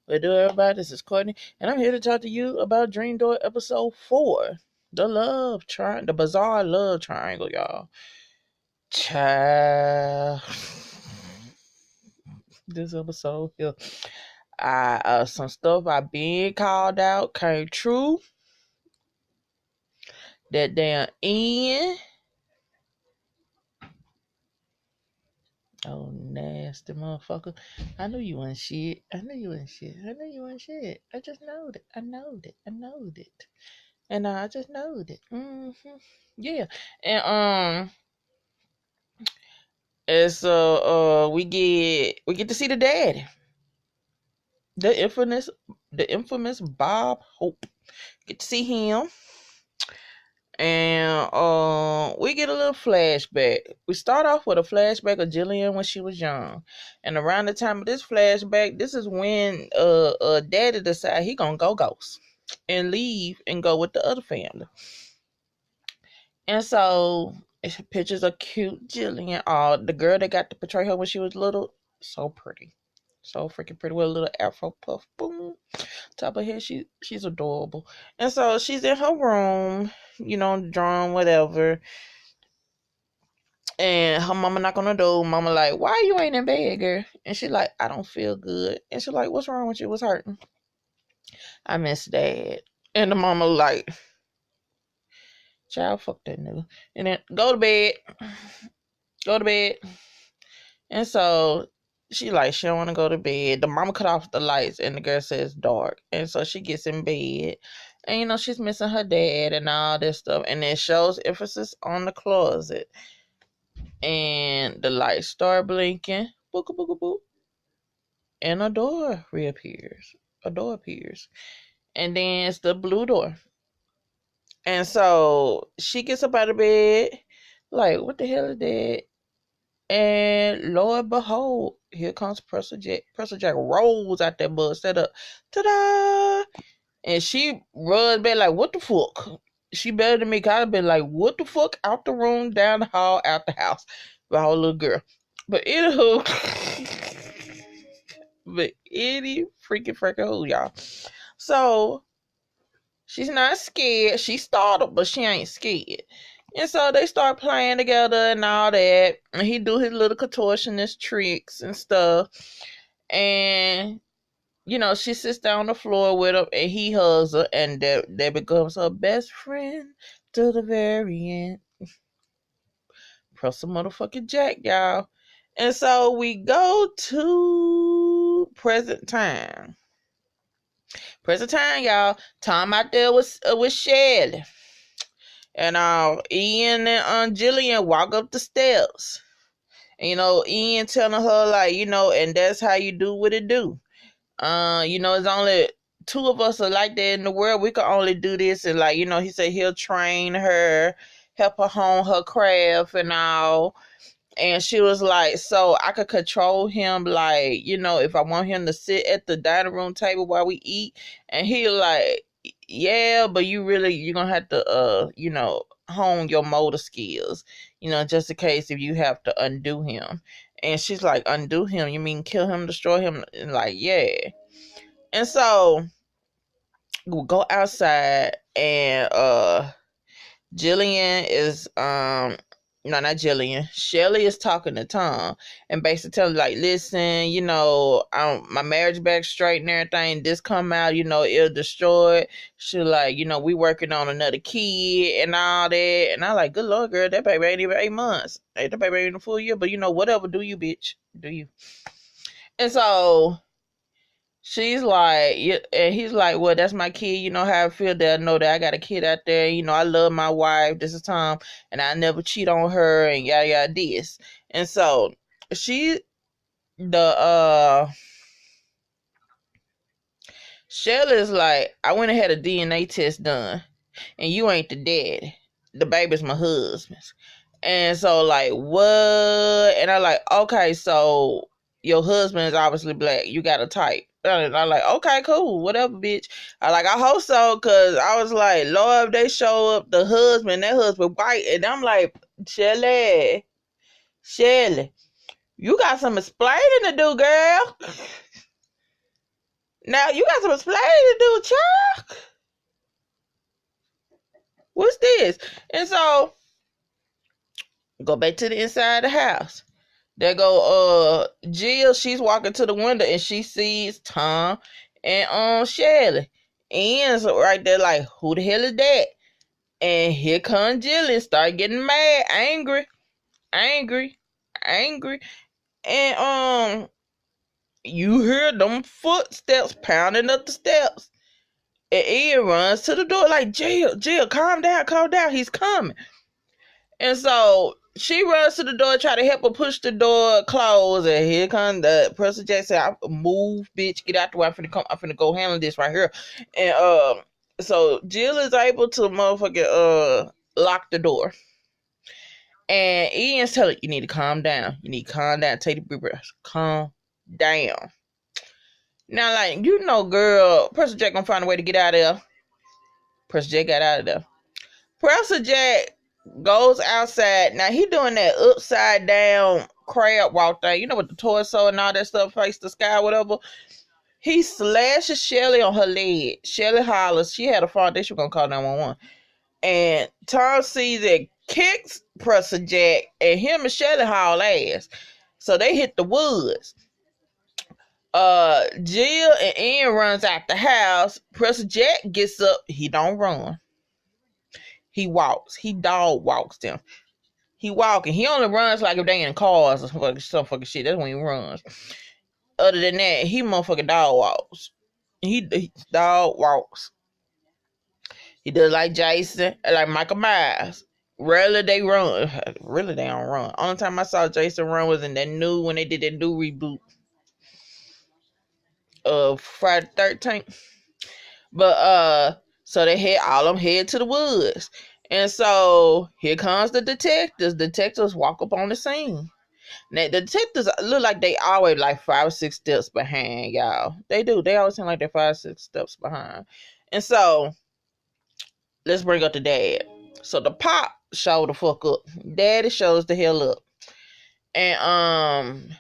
What do everybody? This is Courtney, and I'm here to talk to you about Dream Door episode 4. The bizarre love triangle, y'all. Child. This episode here. Some stuff I been called out came true. That damn Ian. Oh, nasty motherfucker. I knew you wasn't shit. I just knowed it. And I just knowed it. Yeah. And we get to see the daddy. The infamous Bob Hope. Get to see him. And we get a little flashback. We start off with a flashback of Jillian when she was young. And around the time of this flashback, this is when daddy decide he gonna go ghost and leave and go with the other family. And so it's pictures of cute Jillian. The girl that got to portray her when she was little, so pretty. So freaking pretty with a little afro puff. Boom. Top of her head, she's adorable. And so she's in her room, drawing whatever. And her mama knock on the door. Mama like, why you ain't in bed, girl? And she like, I don't feel good. And she like, what's wrong with you? What's hurting? I miss dad. And the mama like, child, fuck that nigga. And then go to bed. And so she don't want to go to bed. The mama cut off the lights and the girl says dark. And so she gets in bed. And she's missing her dad and all this stuff. And it shows emphasis on the closet. And the lights start blinking. Boop, boop, boop, boop. And a door reappears. A door appears. And then it's the blue door. And so she gets up out of bed. Like, what the hell is that? And lo and behold, here comes Professor Jack. Professor Jack rolls out that bus, set up. Ta-da! And she runs back like, what the fuck? She better than me. I'd have been like, what the fuck? Out the room, down the hall, out the house. By our little girl. But anywho, any freaking who, y'all. So, she's not scared. She's startled, but she ain't scared. And so they start playing together and all that. And he do his little contortionist tricks and stuff. And, she sits down on the floor with him and he hugs her. And that becomes her best friend to the very end. Press a motherfucking Jack, y'all. And so we go to present time. Present time, y'all. Tom out there with Shelly. And Ian and Jillian walk up the steps. And, Ian telling her, like, and that's how you do what it do. It's only 2 of us are like that in the world. We can only do this. And, like, he said he'll train her, help her hone her craft and all. And she was like, so I could control him, like, if I want him to sit at the dining room table while we eat. And he like, yeah, but you're going to have to, hone your motor skills, just in case if you have to undo him. And she's like, undo him? You mean kill him, destroy him? And like, yeah. And so we'll go outside and Jillian is no, not Jillian. Shelly is talking to Tom and basically telling like, listen, my marriage back straight and everything. This come out, it'll destroy it. She like, we working on another kid and all that. And I like, good Lord, girl, that baby ain't even 8 months. Hey, that baby ain't a full year, but whatever, do you, bitch. Do you. And so she's like, yeah, and he's like, well, that's my kid. You know how I feel that I know that I got a kid out there. I love my wife. This is Tom, and I never cheat on her, and yada yada this. And so Shelly's like, I went and had a DNA test done, and you ain't the daddy. The baby's my husband's. And so like, what? And I like, okay, so your husband is obviously black. You got a type. And I'm like, okay, cool, whatever, bitch. I hope so, because I was like, Lord, if they show up that husband white, and I'm like, Shelly, you got some explaining to do, girl. Now you got some explaining to do, child. What's this? And so go back to the inside of the house. There go Jill, she's walking to the window and she sees Tom and Shelly. Ian's right there like, who the hell is that? And here comes Jill and start getting mad, angry. And you hear them footsteps pounding up the steps. And Ian runs to the door like, Jill, calm down, he's coming. And so she runs to the door, try to help her push the door closed, and here comes the Professor Jack said, move, bitch, get out the way, I'm finna go handle this right here. And so Jill is able to lock the door. And Ian's telling you need to calm down. Take a deep breath. Calm down. Now, like, girl, Professor Jack gonna find a way to get out of there. Professor Jack got out of there. Professor Jack goes outside. Now, he doing that upside down crab walk thing. With the torso and all that stuff, face the sky, whatever. He slashes Shelly on her leg. Shelly hollers. She had a fall. They should gonna call 911. And Tom sees it, kicks Professor Jack, and him and Shelly haul ass. So they hit the woods. Jill and Ian runs out the house. Professor Jack gets up. He don't run. He walks. He dog walks them. He walking. He only runs like if they in cars or some fucking shit. That's when he runs. Other than that, he motherfucking dog walks. He dog walks. He does like Jason, like Michael Myers. Rarely they run. Really, they don't run. Only time I saw Jason run was in that when they did that new reboot of Friday the 13th. But so they head to the woods. And so here comes the detectives. Detectives walk up on the scene. Now the detectives look like they always like 5 or 6 steps behind, y'all. They do. They always seem like they're 5 or 6 steps behind. And so let's bring up the dad. So the pop show the fuck up. Daddy shows the hell up. And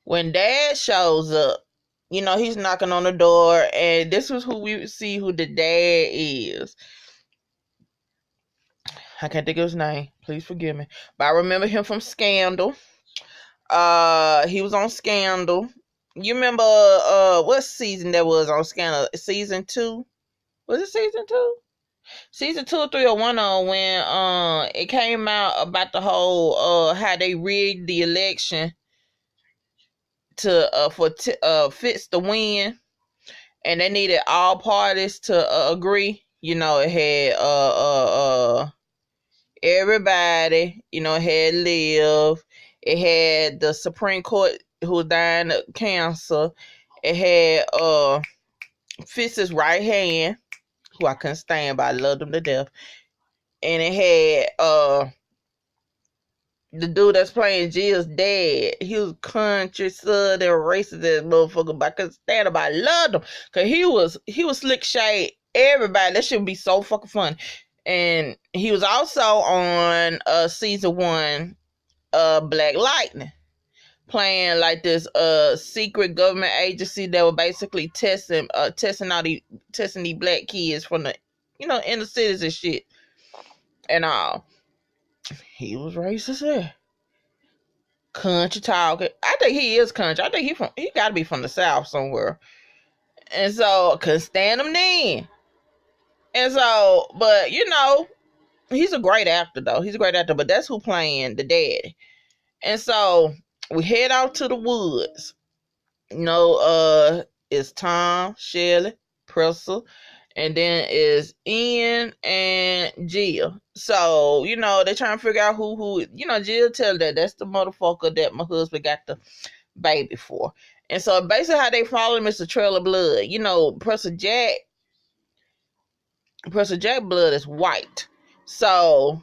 when dad shows up, he's knocking on the door, and this is who we see who the dad is. I can't think of his name. Please forgive me. But I remember him from Scandal. He was on Scandal. You remember what season that was on Scandal? Season 2? Was it season 2? Season 2 or 3 or 1 on when it came out about the whole how they rigged the election to for Fitz to win, and they needed all parties to agree. It had everybody. It had Liv. It had the Supreme Court who was dying of cancer. It had Fitz's right hand, who I couldn't stand, but I loved him to death. And it had the dude that's playing Jill's dad. He was country southern racist that motherfucker, but I couldn't stand him. But I loved him because he was slick shade. Everybody, that should be so fucking fun. And he was also on season 1 Black Lightning, playing like this secret government agency that was basically testing these black kids from the inner cities and shit and all. He was racist there. Country talking. I think he is country. I think he got to be from the South somewhere. And so couldn't stand him then. And so, but he's a great actor though. He's a great actor. But that's who playing the daddy. And so we head out to the woods. It's Tom, Shelly, Pressel, and then is Ian and Jill. So, they trying to figure out who, Jill tell that's the motherfucker that my husband got the baby for. And so basically how they follow him is the trail of blood. Professor Jack blood is white. So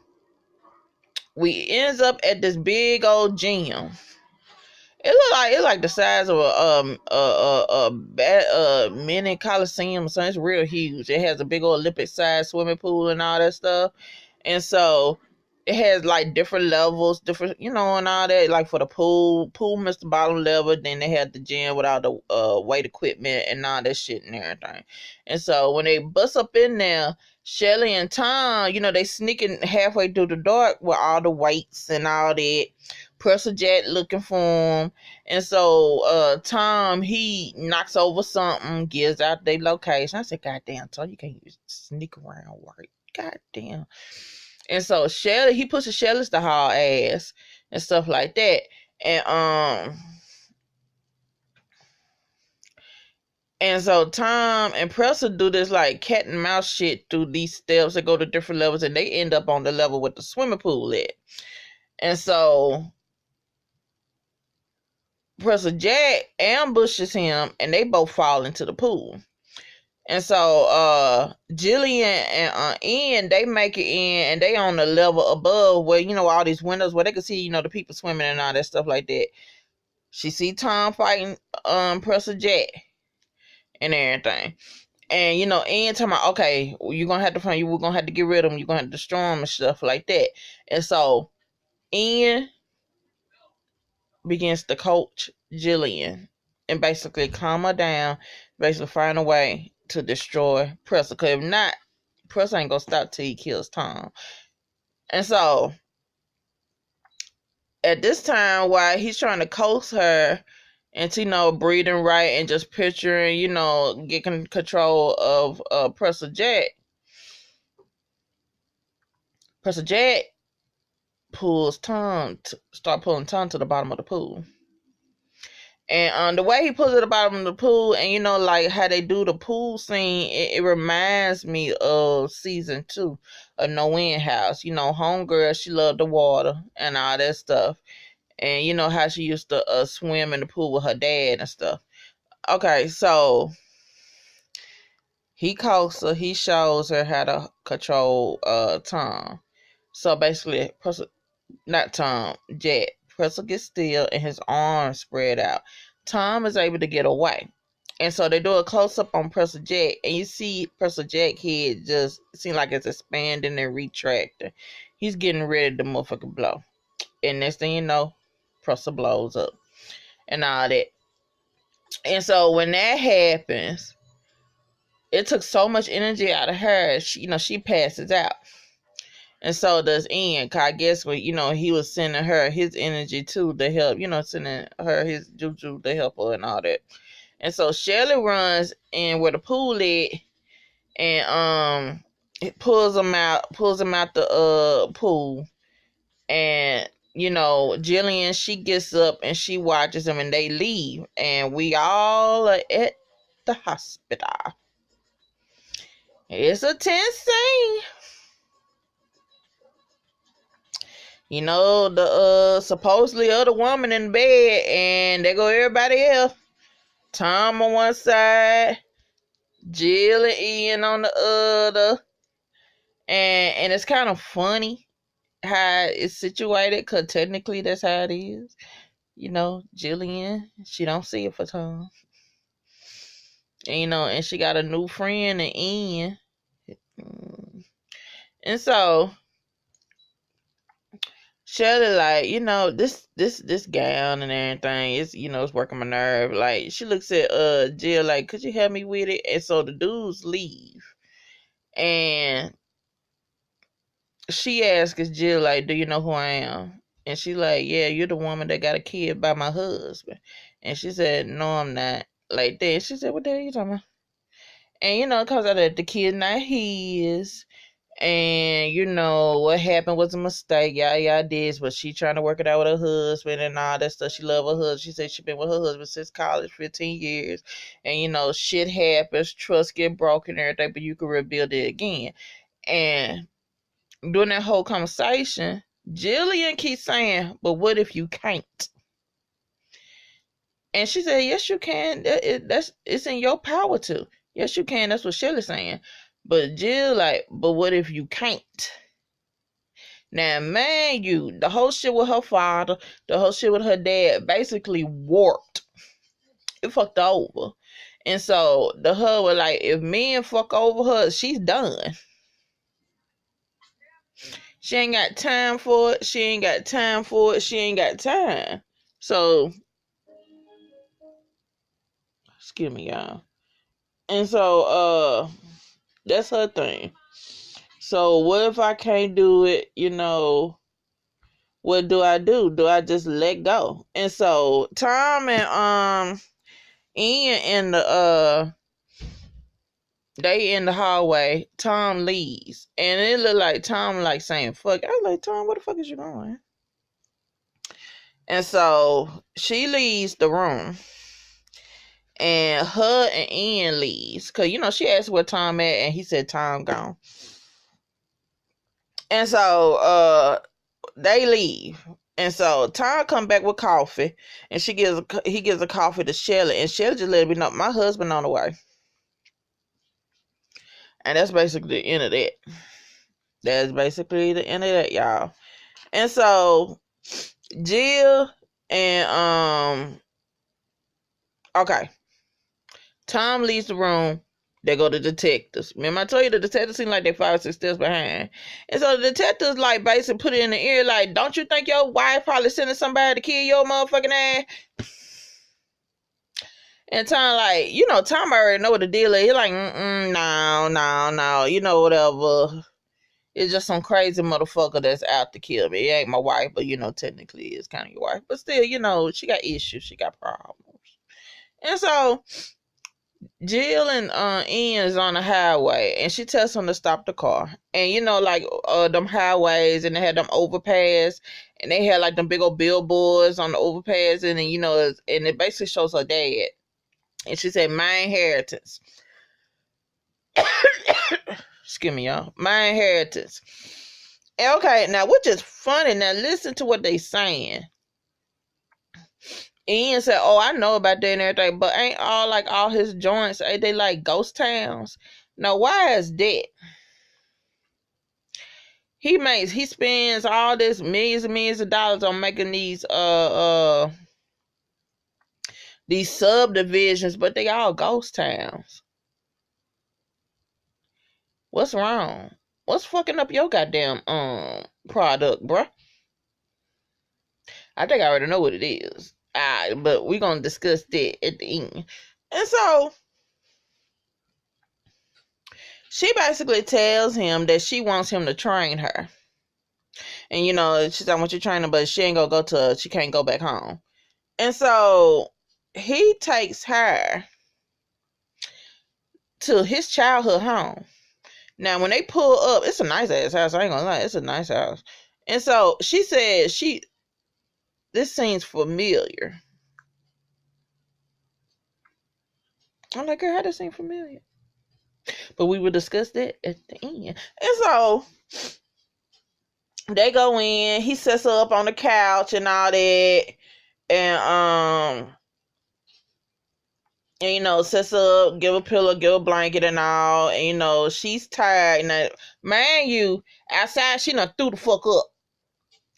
we ends up at this big old gym. It's like the size of a mini coliseum. So it's real huge. It has a big old Olympic size swimming pool and all that stuff. And so it has like different levels, different, and all that. Like for the pool missed the bottom level. Then they had the gym with all the weight equipment and all that shit and everything. And so when they bust up in there, Shelly and Tom, they sneaking halfway through the dark with all the weights and all that. Presser Jack looking for him. And so Tom, he knocks over something, gives out their location. I said, God damn, Tom, you can't sneak around right. God damn. And so Shelly, he pushes Shelly's to haul ass and stuff like that. And so Tom and Presser do this like cat and mouse shit through these steps that go to different levels, and they end up on the level with the swimming pool at. And so Presser Jack ambushes him, and they both fall into the pool. And so Jillian and Ian, they make it in, and they on the level above where, all these windows where they can see, the people swimming and all that stuff like that. She see Tom fighting Presser Jack and everything. And, Ian talking about, okay, you're going to have to find, we're going to have to get rid of him. You're going to have to destroy him and stuff like that. And so Ian begins to coach Jillian and basically calm her down, basically find a way to destroy Presser. Because if not, Presser ain't going to stop till he kills Tom. And so at this time, while he's trying to coax her into, breathing right and just picturing, getting control of Presser Jack pulls Tom, start pulling Tom to the bottom of the pool. And the way he pulls at the bottom of the pool, and like how they do the pool scene, it reminds me of season 2 of No End House. Homegirl, she loved the water and all that stuff. And how she used to swim in the pool with her dad and stuff. Okay, so he calls her, he shows her how to control Tom. So basically, not Tom, Jack. Presser gets still and his arms spread out. Tom is able to get away. And so they do a close up on Presser Jack, and you see Presser Jack head just seem like it's expanding and retracting. He's getting ready to motherfucking blow. And next thing you know, Presser blows up and all that. And so when that happens, it took so much energy out of her, she passes out. And so does Ian, cause I guess he was sending her his energy too to help, sending her his juju to help her and all that. And so Shelly runs in where the pool is, and it pulls him out the pool. And Jillian, she gets up and she watches them, and they leave, and we all are at the hospital. It's a tense scene. The supposedly other woman in bed, and there go everybody else. Tom on one side, Jill and Ian on the other. And it's kind of funny how it's situated, because technically that's how it is. Jillian, she don't see it for Tom. And, and she got a new friend in Ian. And so Shelly, like, this gown and everything, it's working my nerve. Like, she looks at Jill like, could you help me with it? And so the dudes leave. And she asks Jill, like, do you know who I am? And she like, yeah, you're the woman that got a kid by my husband. And she said, no, I'm not. Like that. She said, what the hell are you talking about? And it comes out that the kid not his. And what happened was a mistake. Yeah, this, but she trying to work it out with her husband and all that stuff. She love her husband. She said she been with her husband since college, 15 years. And shit happens, trust get broken and everything, but you can rebuild it again. And during that whole conversation, Jillian keeps saying, but what if you can't? And she said, yes, you can. It's in your power to. Yes, you can. That's what Shelly's saying. But Jill, like, but what if you can't? Now, man, the whole shit with her father, the whole shit with her dad, basically warped. It fucked her over. And so the her was like, if men fuck over her, she's done. She ain't got time for it. She ain't got time for it. She ain't got time. So, excuse me, y'all. And so, that's her thing. So, what if I can't do it? What do I do? Do I just let go? And so, Tom and Ian in the they in the hallway. Tom leaves, and it looked like Tom like saying "fuck." I was like, Tom, where the fuck is you going? And so she leaves the room, and her and Ian leaves because she asked where Tom at, and he said Tom gone. And so they leave. And so Tom come back with coffee, and he gives a coffee to Shelly, and Shelly just let me know my husband on the way. And that's basically the end of that. That's basically the end of that, y'all. And so Jill and okay. Tom leaves the room. They go to detectives. Remember, I told you the detectives seem like they 5 or 6 steps behind. And so the detectives like basically put it in the ear like, don't you think your wife probably sending somebody to kill your motherfucking ass? And Tom like, Tom already know what the deal is. He like, no, whatever. It's just some crazy motherfucker that's out to kill me. It ain't my wife, but technically it's kind of your wife. But still, she got issues. She got problems. And so Jill and Ian is on the highway, and she tells him to stop the car. And like them highways, and they had them overpass, and they had like them big old billboards on the overpass, and then and it basically shows her dad. And she said, "My inheritance." Excuse me, y'all. My inheritance. Okay, now which is funny. Now listen to what they saying. Ian said, "Oh, I know about that and everything, but ain't all his joints, ain't they like ghost towns? Now, why is that? He spends all this millions and millions of dollars on making these subdivisions, but they all ghost towns. What's wrong? What's fucking up your goddamn product, bruh? I think I already know what it is. But we're gonna discuss that at the end. And so she basically tells him that she wants him to train her. And she's like, I want you to train her, but she ain't gonna she can't go back home. And so he takes her to his childhood home. Now, when they pull up, it's a nice ass house. I ain't gonna lie, it's a nice house. And so she said, this seems familiar. I'm like, girl, how does it seem familiar? But we will discuss that at the end. And so they go in. He sets her up on the couch and all that, and sets her up, give a pillow, give a blanket and all. And she's tired. Now, man, outside she done threw the fuck up.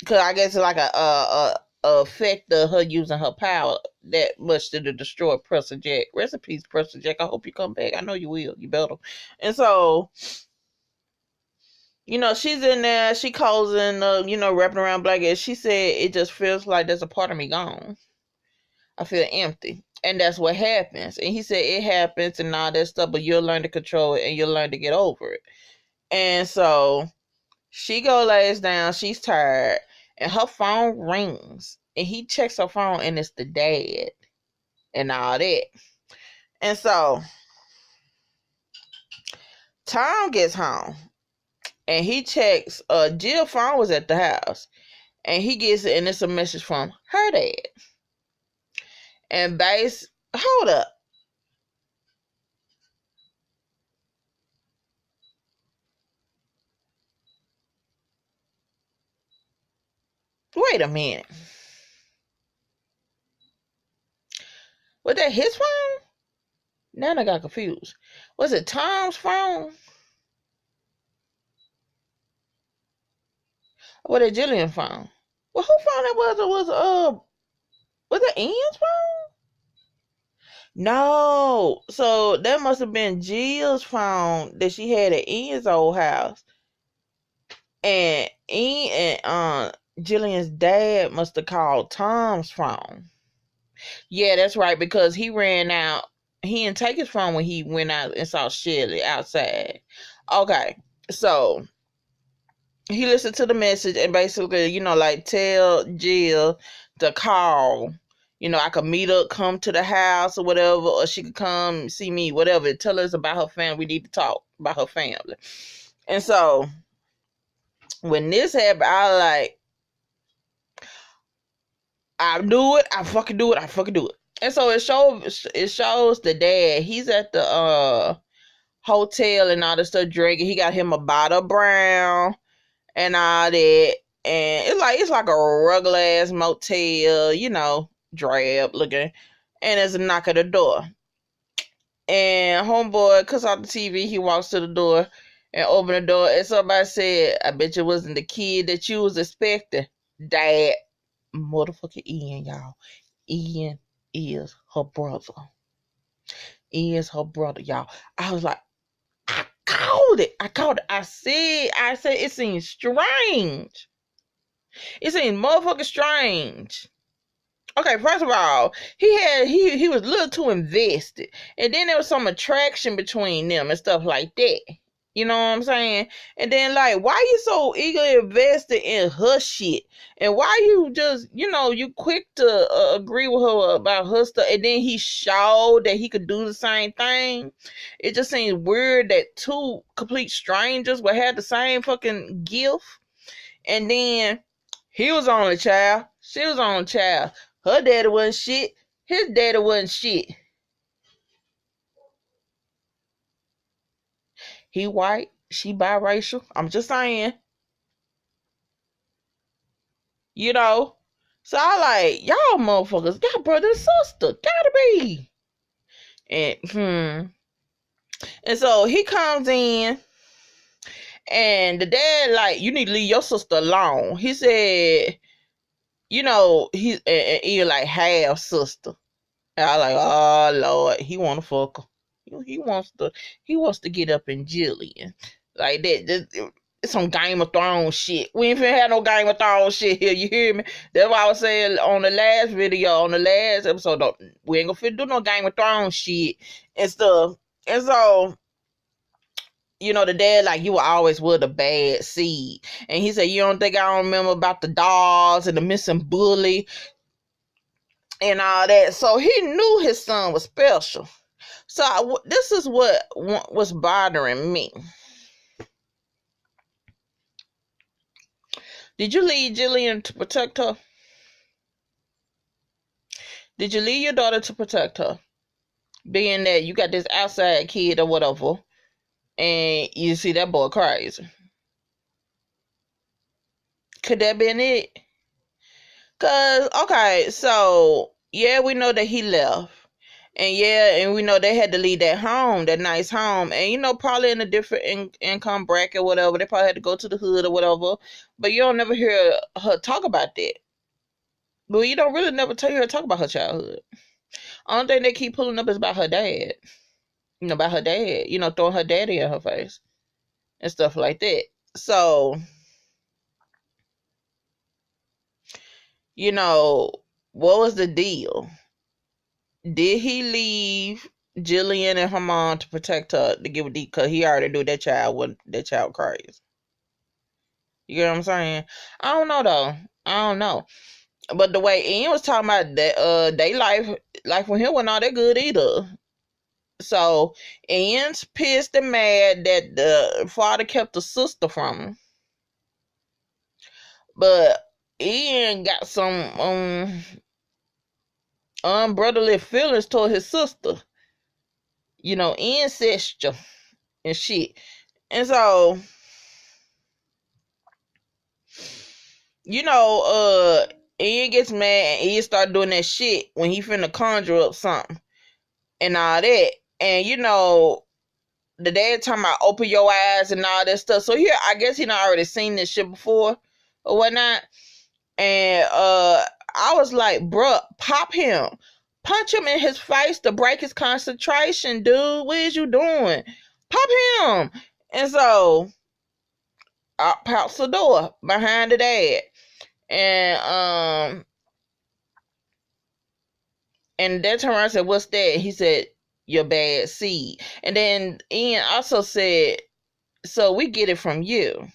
Cause I guess it's like a effect of her using her power that much to destroy Preston Jack. Rest in peace, Preston Jack. I hope you come back. I know you will. You better. And so, she's in there. She calls in, wrapping around blanket. She said it just feels like there's a part of me gone. I feel empty. And that's what happens. And he said it happens and all that stuff, but you'll learn to control it and you'll learn to get over it. And so she lays down. She's tired. And her phone rings. And he checks her phone and it's the dad. And all that. And so Tom gets home. And he checks. Jill's phone was at the house. And he gets it and it's a message from her dad. And hold up. Wait a minute. Was that his phone? Now I got confused. Was it Tom's phone? Or was it Jillian's phone? Well, who phone that was? Was it Ian's phone? No. So that must have been Jill's phone that she had at Ian's old house. And Jillian's dad must have called Tom's phone. Yeah, that's right, because he ran out. He didn't take his phone when he went out and saw Shelly outside. Okay, so he listened to the message and basically, like tell Jill to call. I could meet up, come to the house or whatever, or she could come see me, whatever. Tell us about her family. We need to talk about her family. And so when this happened, I do it. I fucking do it. I fucking do it. And so it shows the dad. He's at the hotel and all this stuff drinking. He got him a bottle of brown and all that. And it's like a regular ass motel, drab looking. And there's a knock at the door. And homeboy cuts off the TV. He walks to the door and open the door. And somebody said, I bet you it wasn't the kid that you was expecting. Dad. Motherfucking Ian, y'all. Ian is her brother. Ian is her brother, y'all. I was like, I called it. I said it seems strange. It seems motherfucking strange. Okay, first of all, he was a little too invested. And then there was some attraction between them and stuff like that. You know what I'm saying? And then, like, why you so eagerly invested in her shit? And why you just, you quick to agree with her about her stuff? And then he showed that he could do the same thing. It just seems weird that two complete strangers would have the same fucking gift. And then he was only child. She was only child. Her daddy wasn't shit. His daddy wasn't shit. He white. She biracial. I'm just saying. So I like, y'all motherfuckers, y'all brother and sister. Gotta be. And so he comes in and the dad like, you need to leave your sister alone. He said, he's like half sister. And I like, oh Lord, he wanna fuck her. He wants to get up in Jillian. Like that. It's some Game of Thrones shit. We ain't finna have no Game of Thrones shit here, you hear me? That's why I was saying on the last episode, we ain't gonna finna do no Game of Thrones shit and stuff. And so, the dad, like, you were always with a bad seed. And he said, you don't think I don't remember about the dolls and the missing bully and all that. So he knew his son was special. So this is what was bothering me. Did you leave Jillian to protect her? Did you leave your daughter to protect her? Being that you got this outside kid or whatever, and you see that boy crazy. Could that been it? Cause, okay, so, yeah, we know that he left. And we know they had to leave that home, that nice home. And, probably in a different income bracket or whatever. They probably had to go to the hood or whatever. But you don't never hear her talk about that. But you don't really never hear her talk about her childhood. Only thing they keep pulling up is about her dad. About her dad. Throwing her daddy in her face. And stuff like that. So, what was the deal? Did he leave Jillian and her mom to protect her to give a deep? Because he already knew that child crazy. You get what I'm saying? I don't know though. I don't know. But the way Ian was talking about that, they life with him wasn't all that good either. So Ian's pissed and mad that the father kept the sister from him. But Ian got some unbrotherly feelings toward his sister. Ancestor and shit. And so, Ian gets mad and Ian start doing that shit when he finna conjure up something and all that. And the dad talking about open your eyes and all that stuff. So here, I guess he done already seen this shit before or whatnot. And I was like, bruh, pop him. Punch him in his face to break his concentration, dude. What is you doing? Pop him. And so out pops the door behind the dad. And that turned around and said, "What's that?" He said, "Your bad seed." And then Ian also said, "So we get it from you."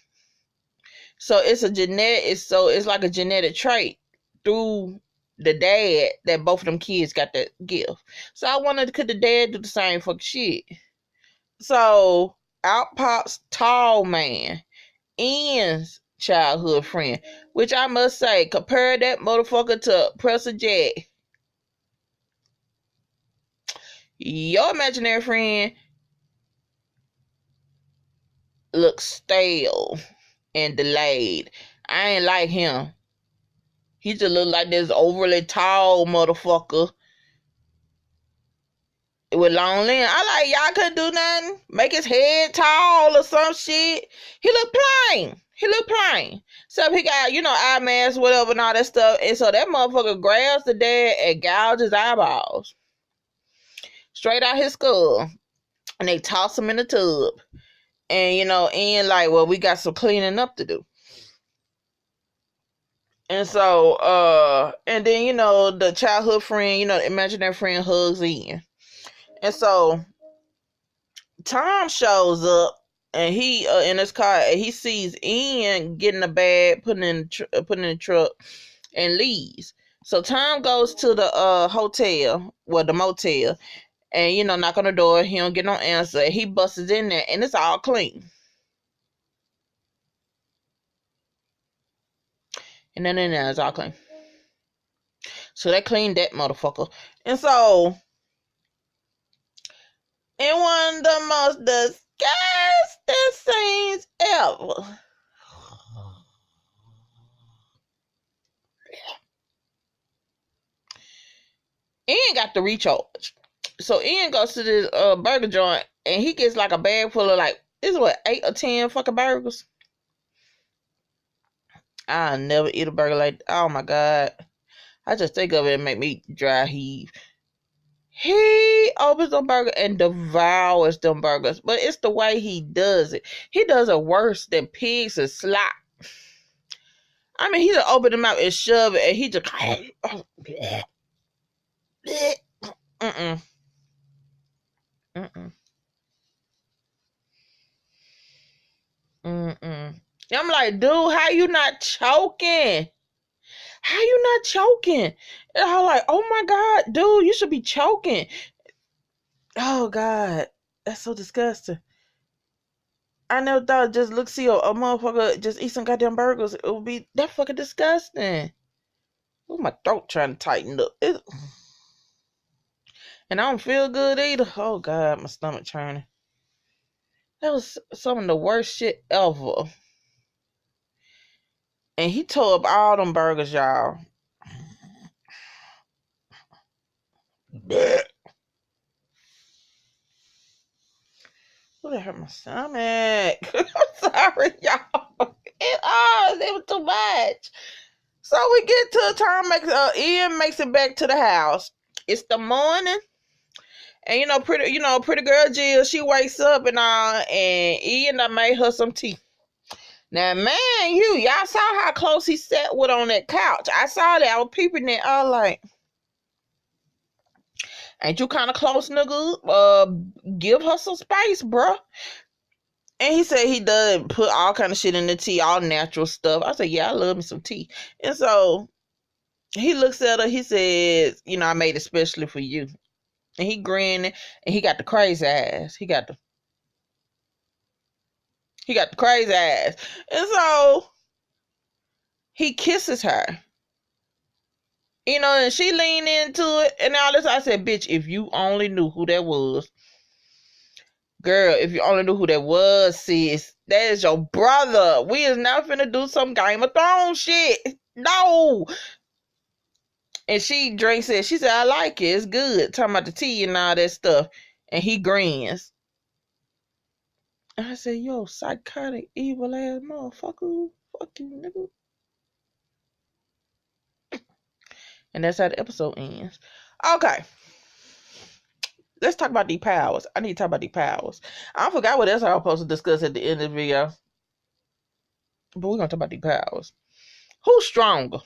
So it's it's like a genetic trait through the dad that both of them kids got that gift. So I wondered, could the dad do the same fucking shit? So out pops tall man, Ian's childhood friend, which I must say, compare that motherfucker to Presser Jack. Your imaginary friend looks stale and delayed. I ain't like him. He just look like this overly tall motherfucker with long limbs. I like y'all couldn't do nothing. Make his head tall or some shit. He look plain. So he got, eye mask, whatever, and all that stuff. And so that motherfucker grabs the dad and gouges his eyeballs straight out his skull. And they toss him in the tub. And, Ian like, well, we got some cleaning up to do. And so, and then, the childhood friend, the imaginary friend hugs Ian. And so Tom shows up and he in his car and he sees Ian getting a bag, putting in the truck and leaves. So Tom goes to the hotel, the motel, and knock on the door. He don't get no answer. He busts in there and it's all clean. And then in there it's all clean. So they cleaned that motherfucker. And so in one of the most disgusting scenes ever, Ian got the recharge. So Ian goes to this burger joint and he gets like a bag full of like, this is what, 8 or 10 fucking burgers. I'll never eat a burger like, oh my God. I just think of it and make me dry heave. He opens the burger and devours them burgers. But it's the way he does it. He does it worse than pigs and slop. I mean, he just open them out and shove it and he just Mm-mm. Mm-mm. Mm-mm. I'm like, dude, how you not choking? How you not choking? And I'm like, oh my God, dude, you should be choking. Oh God, that's so disgusting. I never thought just see a motherfucker just eat some goddamn burgers. It would be that fucking disgusting. Oh, my throat trying to tighten up. And I don't feel good either. Oh God, my stomach churning. That was some of the worst shit ever. And he tore up all them burgers, y'all. What, that hurt my stomach. I'm sorry, y'all. It was too much. So we get to the time Ian makes it back to the house. It's the morning. And pretty girl Jill, she wakes up and all, and Ian done made her some tea. Now, man, y'all saw how close he sat with on that couch. I saw that. I was peeping there. I was like, ain't you kind of close, nigga? Give her some space, bruh. And he said he does put all kind of shit in the tea, all natural stuff. I said, yeah, I love me some tea. And so he looks at her. He says, I made it specially for you. And he grinned, and he got the crazy ass. He got the crazy ass. And so he kisses her. And she leaned into it and all this. I said, bitch, if you only knew who that was. Girl, if you only knew who that was, sis, that is your brother. We is not finna do some Game of Thrones shit. No. And she drinks it. She said, I like it. It's good. Talking about the tea and all that stuff. And he grins. I said, yo, psychotic, evil ass motherfucker. Fuck you, nigga. And that's how the episode ends. Okay. Let's talk about these powers. I need to talk about these powers. I forgot what else I was supposed to discuss at the end of the video. But we're gonna talk about these powers. Who's stronger?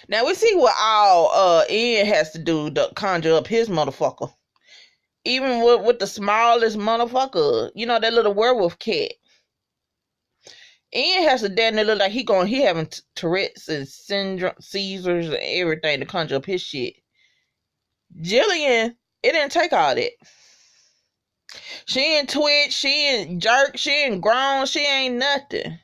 Now we see what all Ian has to do to conjure up his motherfucker. Even with the smallest motherfucker, you know, that little werewolf cat. Ian has to damn near look like he having Tourette's and syndrome, seizures and everything to conjure up his shit. Jillian, it didn't take all that. She ain't twitch, she ain't jerk, she ain't grown, she ain't nothing.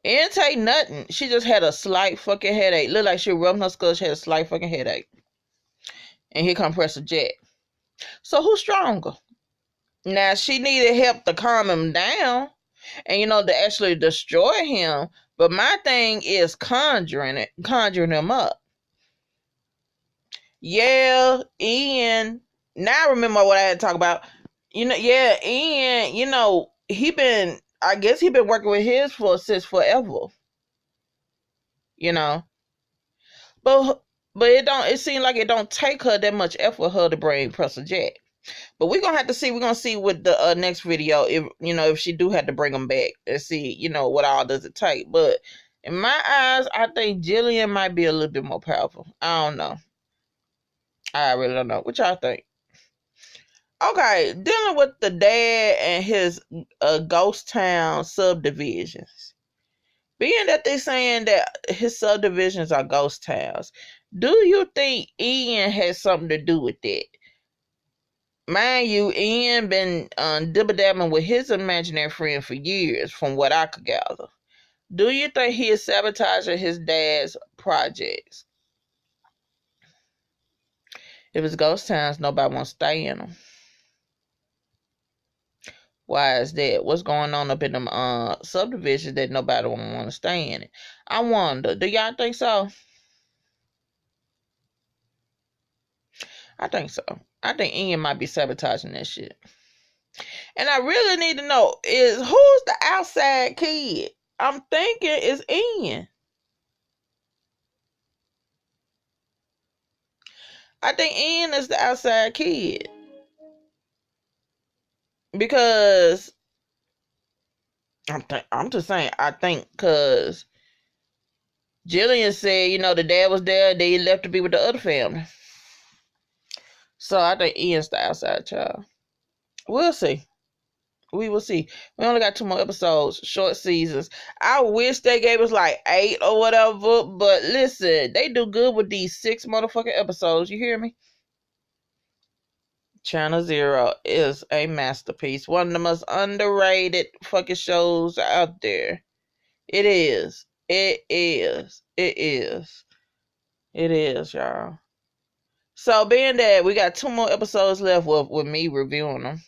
It didn't take nothing. She just had a slight fucking headache. Looked like she rubbed her skull, she had a slight fucking headache. And here come Professor Jack. So who's stronger? Now she needed help to calm him down and, you know, to actually destroy him. But my thing is conjuring him up. Yeah, Ian. Now I remember what I had to talk about. You know, yeah, Ian, you know, I guess he been working with his force since forever. You know. But it seems like it don't take her that much effort for her to bring Professor Jack. But we're gonna see with the next video if, you know, if she do have to bring him back and see, you know, what all does it take. But in my eyes, I think Jillian might be a little bit more powerful. I don't know. I really don't know. What y'all think? Okay, dealing with the dad and his ghost town subdivisions. Being that they're saying that his subdivisions are ghost towns, do you think Ian has something to do with that? Mind you, Ian been dibble-dabbling with his imaginary friend for years, from what I could gather. Do you think he is sabotaging his dad's projects? If it's ghost towns, nobody wants to stay in them. Why is that? What's going on up in them subdivisions that nobody want to stay in it? I wonder, do y'all think so? I think so. I think Ian might be sabotaging that shit. And I really need to know is who's the outside kid? I'm thinking it's Ian. I think Ian is the outside kid. Because I'm just saying, I think because Jillian said, you know, the dad was there, then he left to be with the other family. So I think Ian's the outside child. We'll see. We will see. We only got 2 more episodes, short seasons. I wish they gave us like 8 or whatever, but listen, they do good with these 6 motherfucking episodes. You hear me? Channel Zero is a masterpiece. One of the most underrated fucking shows out there. It is. It is. It is. It is, y'all. So being that we got 2 more episodes left with me reviewing them.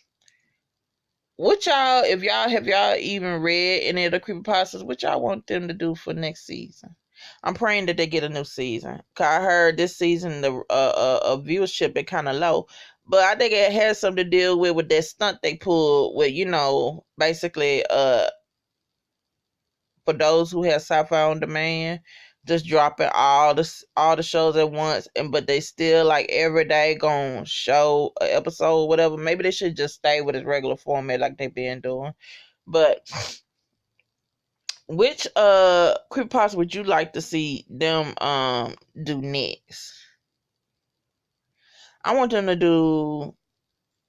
What y'all, if y'all have y'all even read any of the creepypastas, what y'all want them to do for next season? I'm praying that they get a new season. Cause I heard this season the viewership is kind of low, but I think it has something to deal with that stunt they pulled with, you know, basically for those who have Sci-Fi on demand, just dropping all the shows at once, but they still like every day gonna show an episode, whatever. Maybe they should just stay with its regular format like they've been doing. But which creepypasta would you like to see them do next? I want them to do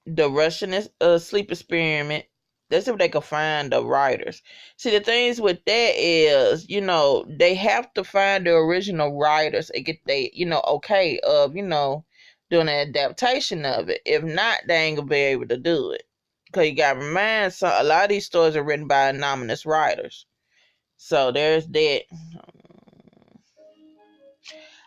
the Russian sleep experiment. That's if they could find the writers. See, the things with that is, you know, they have to find the original writers and get they, you know, okay of, you know, doing an adaptation of it. If not, they ain't gonna be able to do it. Because you gotta remind, a lot of these stories are written by anonymous writers. So there's that.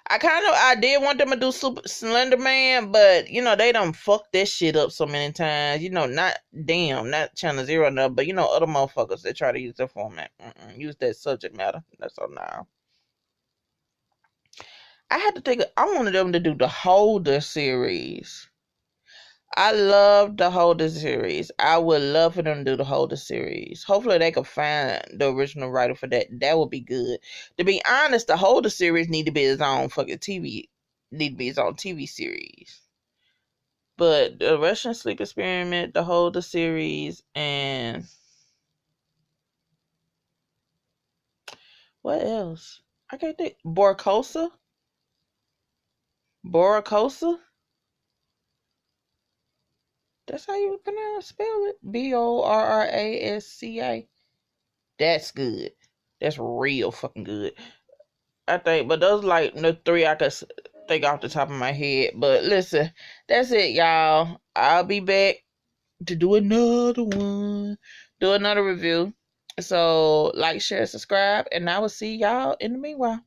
I did want them to do Super Slender Man, but you know they done fucked that shit up so many times. You know, not Channel Zero, no, but you know other motherfuckers that try to use that format, use that subject matter. That's all now. I had to I wanted them to do the Holder series. I love the Holder series. I would love for them to do the Holder series. Hopefully they can find the original writer for that. That would be good. To be honest, the Holder series need to be its own fucking TV. Need to be its own TV series. But the Russian Sleep Experiment, the Holder series, and What else? I can't think. Boricosa? Boricosa? That's how you spell it. Borrasca. That's good. That's real fucking good. I think, but those like the three I could think off the top of my head. But listen, that's it, y'all. I'll be back to do another one, do another review. So like, share, subscribe, and I will see y'all in the meanwhile.